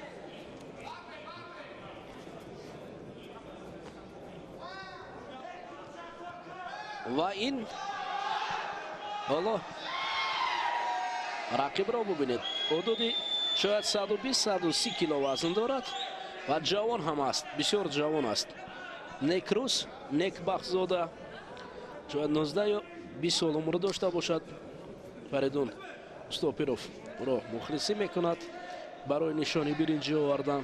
ва ин ҳоло рақибро бубинед. ҳудуди шояд 120-130 кило вазн дорад ва ҷавон ҳам аст. бисёр ҷавон аст. некрӯз некбахтзода шояд 19 ё 20 сол умр дошта бошад. фаридун устопиров ӯро мухлисӣ мекунад барои нишони биринҷӣ овардан.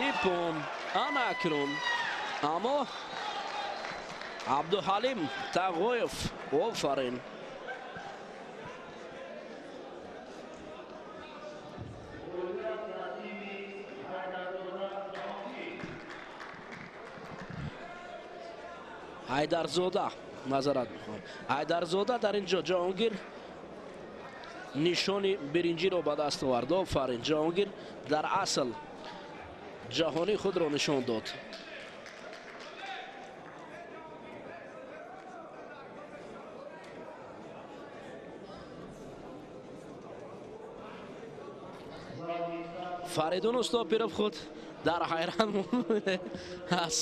ипон анакрун аммо абдухалим тағоев офарин. айдарзода назарат мехоҳам. айдарзода дар ин ҷо ҷаҳонгир нишони биринҷиро ба даст овард. офарин ҷаҳонгир дар асл ҷаҳони худро нишон дод. фаридун устопиров худ дар ҳайран мундем аз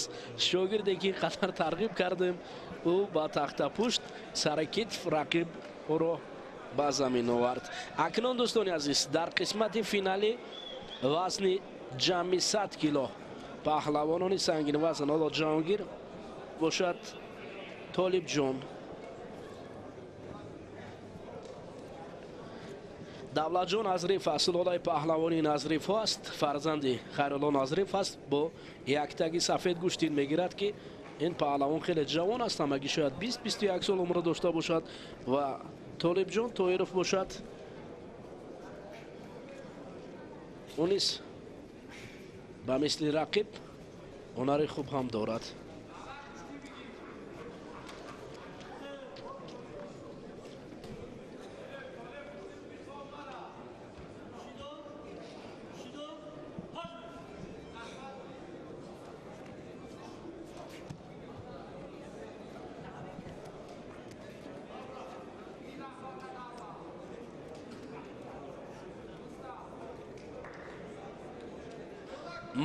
шогирде ки қадар тарғиб кардем. ӯ ба тахтапушт сари китф рақиб ӯро ба замин овард. акнун дӯстони азиз, дар қисмати финали вазни ҷамъи 100 кило паҳлавонони сангинвазн ҳоло ҷаҳонгир бошад Толибҷон, давлатҷон Назриф аз сулолаи паҳлавони Назрифҳо аст, фарзанди Хайрулло Назриф аст. бо як таги сафед гӯштин мегирад ки ин паҳлавон хеле ҷавон аст, ҳамагӣ шояд 20-21 сол умр дошта бошад ва Толибҷон Тоиров бошад ӯ низ ба мисли рақиб ҳунари хуб ҳам дорад.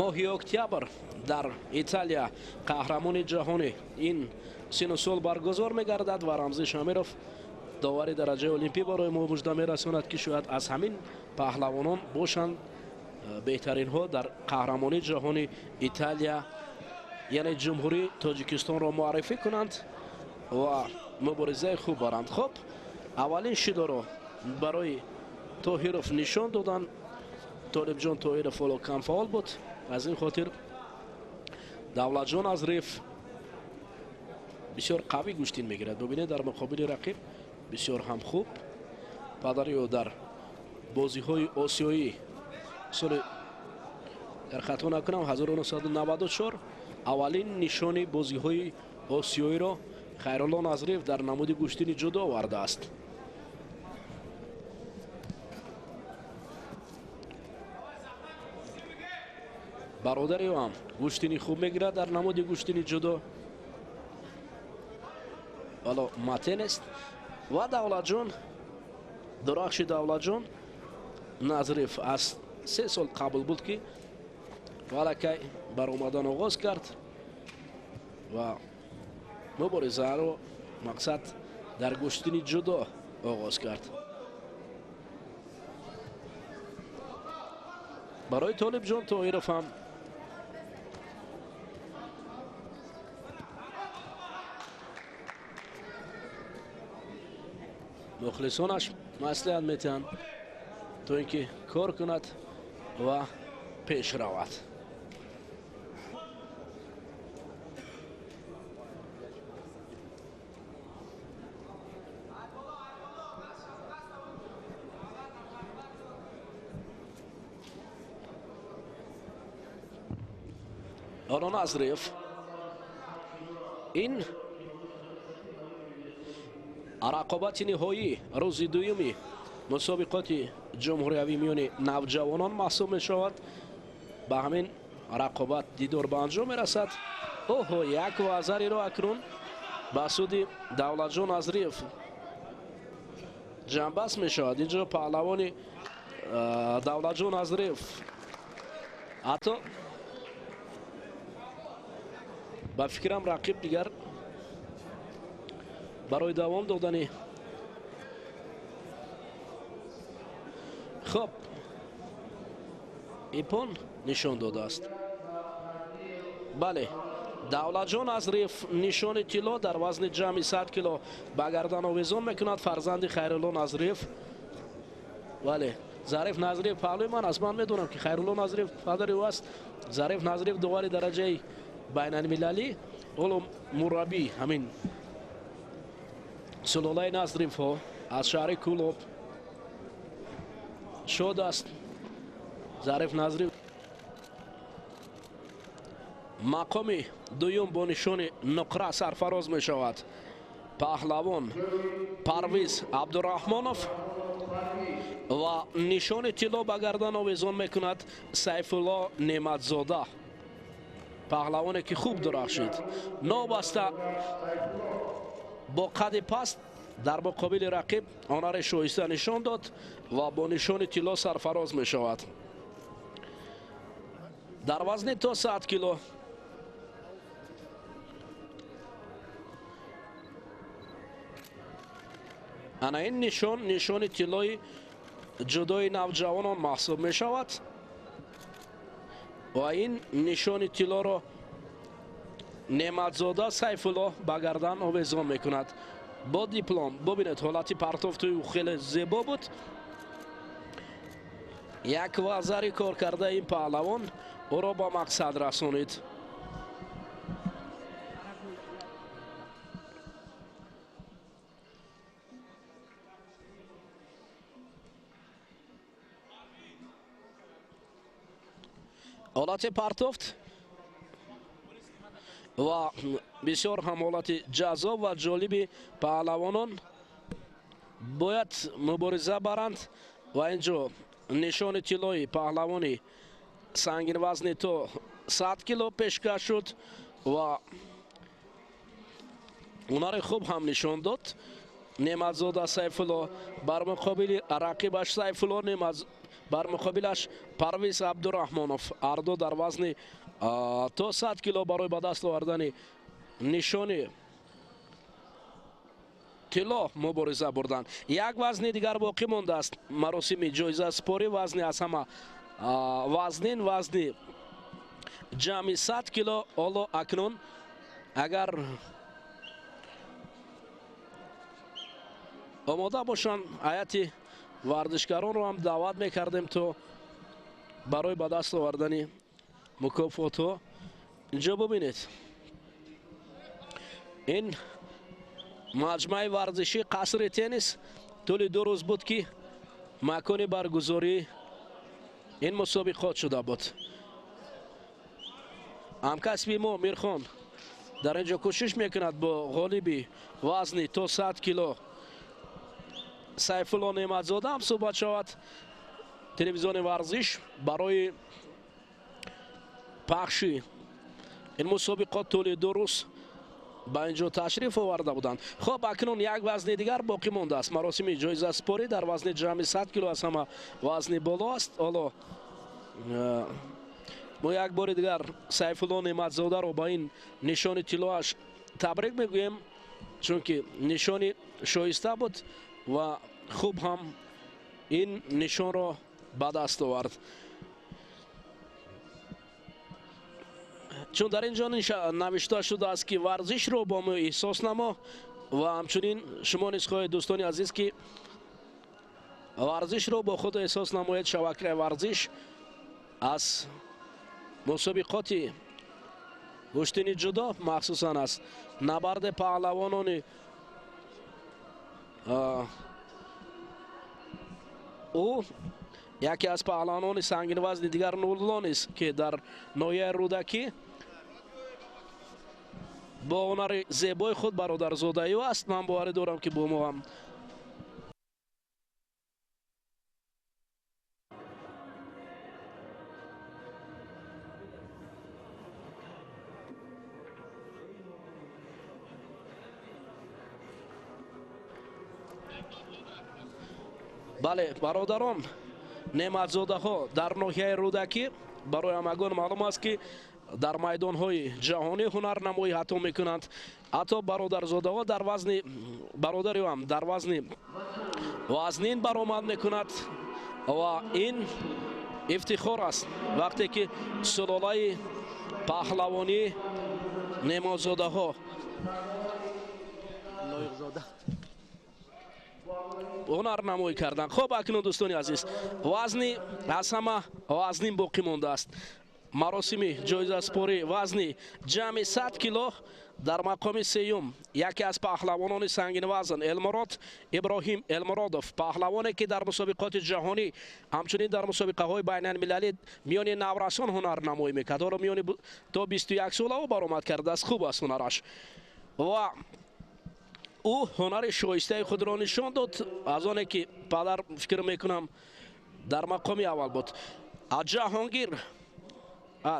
моҳи октябр дар Италия қаҳрамони ҷаҳонӣ ин сину сол баргузор мегардад ва Рамзи Шамиров довари дараҷаи олимпӣ барои мо мужда мерасонад ки шояд аз ҳамин паҳлавонон бошанд беҳтаринҳо дар қаҳрамони ҷаҳони Италия, яъне ҷумҳурии Тоҷикистонро муаррифӣ кунанд ва муборизаи хуб баранд. хуб, аввалин шидоро барои Тоҳиров нишон доданд. Толибҷон Тоиров ҳоло камфаъол буд, аз ин хотир давлатҷон Назриф бисёр қавӣ гӯштин мегирад. бубинед дар муқобили рақиб бисёр ҳам хуб. падари ӯ дар бозиҳои осиёӣ соли, дар хато накунам, 1994 аввалин нишони бозиҳои осиёиро Хайрулло Назриф дар намуди гӯштини ҷудо овардааст. бародари ӯ ҳам гӯштини хуб мегирад дар намуди гӯштини ҷудо. ҳоло матенест ва давлатҷон, дурахши давлатҷон Назриф аз 3 сол қабл буд ки валакай баромадан оғоз кард ва муборизаро мақсад дар гӯштини ҷудо оғоз кард. барои Толибҷон Тоиров ҳам мухлисонаш маслиҳат метиҳанд то ин ки кор кунад ва пеш равад. ҳоло Назриф ин рақобати ниҳоӣ рӯзи дуюми мусобиқоти ҷумҳуриявӣ миёни навҷавонон маҳсуб мешавад. ба ҳамин рақобат дидор ба анҷом мерасад. оҳо, як вазариро акнун ба суди давлатҷон Назриф ҷанбаст мешавад. инҷо паҳлавони давлатҷон Назриф ҳатто ба фикрам рақиб дигар барои давом додани хуб ипон нишон додааст. бале, давлатҷон Назриф нишони тилло дар вазни ҷамъи 100 кило ба гардан овезон мекунад. фарзанди Хайрулло Назриф. бале, Зариф Назриф паҳлӯи ман аст. ман медонам ки Хайрулло Назриф падари ӯ аст. Зариф Назриф довари дараҷаи байналмилалӣ, ҳоло мураббӣ ҳамин сулолаи Назрифҳо аз шаҳри Кӯлоб шод аст. Зариф Назриф мақоми дуюм бо нишони нуқра сарфароз мешавад. паҳлавон Парвиз Абдураҳмонов ва нишони тилло ба гардан овезон мекунад Сайфулло Неъматзода, паҳлавоне ки хуб дурахшид. новаста бо қадди паст дар муқобили рақиб онаре шоиста нишон дод ва бо нишони тилло сарфароз мешавад. дар вазни то 100 кило. ана ин нишони тиллои ҷудои навҷавонон маҳсуб мешавад ва ин нишони тиллоро неъматзода сайфулло ба гардан овезон мекунад бо диплом. бубинед ҳолати партофтӯи хеле зебо буд. як вазари кор карда ин паҳлавон ӯро ба мақсад расонид. ҳолати партофт ва бисёр ҳам ҳолати ҷаззоб ва ҷолиби паҳлавонон бояд мубориза баранд ва инҷо нишони тиллои паҳлавони сангинвазни то 100 кило пешкаш шуд ва ҳунари хуб ҳам нишон дод. неъматзода сайфулло бар муқобили рақибаш сайфулло бар муқобилаш парвиз абдураҳмонов ҳарду дар вазни то 100 кило барои ба даст овардани нишони тилло мубориза бурданд. як вазни дигар боқӣ мондааст. маросими ҷоизаспорӣ вазни аз ҳама вазнин вазни ҷамъи 100 кило. ҳоло акнун агар омода бошанд ҳайати варзишгаронро ҳам даъват мекардем то барои ба даст овардани мукофотҳо. инҷо бубинед ин маҷмӯи варзиши қасри теннис тӯли 2 рӯз буд ки макони баргузории ин мусобиқот шуда буд. ҳамкасби мо мирхон дар инҷо кӯшиш мекунад бо ғолиби вазни то 100 кило сайфулло неъматзода ҳам суҳбат шавад. телевизиони варзиш барои пахши ин мусобиқот тӯли 2 рӯз ба инҷо ташриф оварда буданд. хоб акнун як вазни дигар боқӣ мондааст. маросими ҷоизаспорӣ дар вазни ҷамъи 100 кило аз ҳама вазни боло аст. ҳоло мо як бори дигар сайфулло неъматзодаро ба ин нишони тиллоаш табрик мегӯем, чунки нишони шоиста буд ва хуб ҳам ин нишонро ба даст овард. чун дар ин ҷо навишта шудааст ки варзишро бо мо эҳсос намо ва ҳамчунин шумо низ хоҳед дӯстони азиз ки варзишро бо худ эҳсос намоед. шабакаи варзиш аз мусобиқоти гӯштини ҷудо махсусан аз набарди паҳлавонони ӯ яке аз паҳлавонони сангинвазни дигар нӯрло нест ки дар ноҳияи рӯдакӣ бо ҳунари зебои худ бародарзодаиё аст. ман боварӣ дорам ки бо мо ҳам бале бародарон неъматзодаҳо дар ноҳияи рӯдакӣ барои ҳамагон маълум аст ки дар майдонҳои ҷаҳонӣ ҳунарнамоӣ ҳатто мекунанд. ҳатто бародарзодаҳо дар вазни бародариё ҳам дар вазни вазнин баромад мекунад ва ин ифтихор аст вақте ки сулолаи паҳлавонии неъматзодаҳо ҳунарнамоӣ карданд. хоб акнун дӯстони азиз вазни аз ҳама вазнин боқӣ мондааст. маросими ҷоизаспорӣ вазни ҷамъи 100 кило дар мақоми сеюм яке аз паҳлавонони сангинвазн Элмурод Иброҳим Элмуродов, паҳлавоне ки дар мусобиқоти ҷаҳонӣ ҳамчунин дар мусобиқаҳои байналмилалӣ миёни наврасон ҳунарнамоӣ мекард. ҳоло миёни то 21 солаҳо баромад кардааст. хуб аст ҳунараш ва ӯ ҳунари шоистаи худро нишон дод. аз оне ки падар фикр мекунам дар мақоми аввал буд. ҷаҳонгир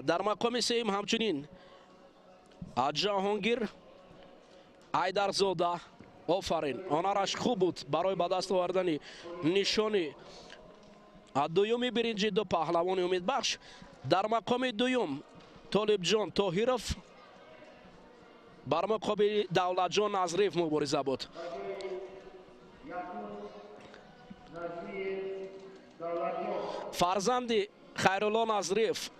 дар мақоми сеюм ҳамчунин ҷаҳонгир айдарзода. офарин, ҳунараш хуб буд барои ба даст овардани нишони дуюми биринҷи ду паҳлавони умедбахш дар мақоми дуюм Толибҷон Тоҳиров бар муқобили Давлатҷон Назриев мубориза буд. фарзанди Хайрулло Назриев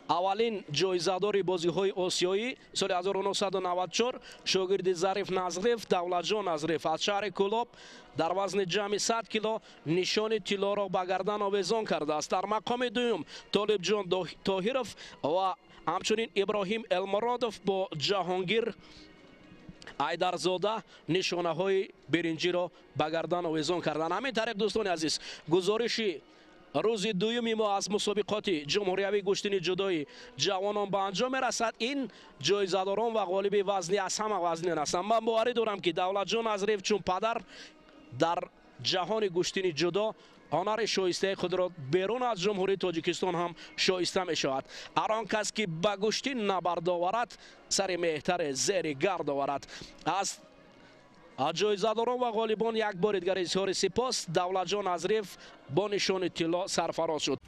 аввалин ҷоизадори бозиҳои осиёӣ соли 1994, шогирди Зариф Назриев Давлатҷон Назриев аз шаҳри Кӯлоб дар вазни ҷамъи 100 кило нишони тиллоро ба гардан овезон кардааст. Дар мақоми дуюм Толибҷон Тоҳиров ва ҳамчунин Иброҳим Элмуродов бо Ҷаҳонгир Айдарзода нишонаҳои биринҷиро ба гардан овезон карданд. ҳамин тариқ дӯстони азиз, гузориши рӯзи дуюми мо аз мусобиқоти ҷумҳуриявии гӯштини ҷудои ҷавонон ба анҷом мерасад. ин ҷоизадорон ва ғолиби вазни аз ҳама вазнин ҳастанд. ман боварӣ дорам ки Давлатҷон Назриев чун падар дар ҷаҳони гӯштини ҷудо ҳонари шоистаи худро берун аз ҷумҳурии Тоҷикистон ҳам шоиста мешавад. ҳар он кас ки ба гӯшти набардоварад сари меҳтаре зери гард оварад. аз ҷоизадорон ва ғолибон як бори дигар изҳори сипос. Давлатҷон Назриев бо нишони тилло сарфароз шуд.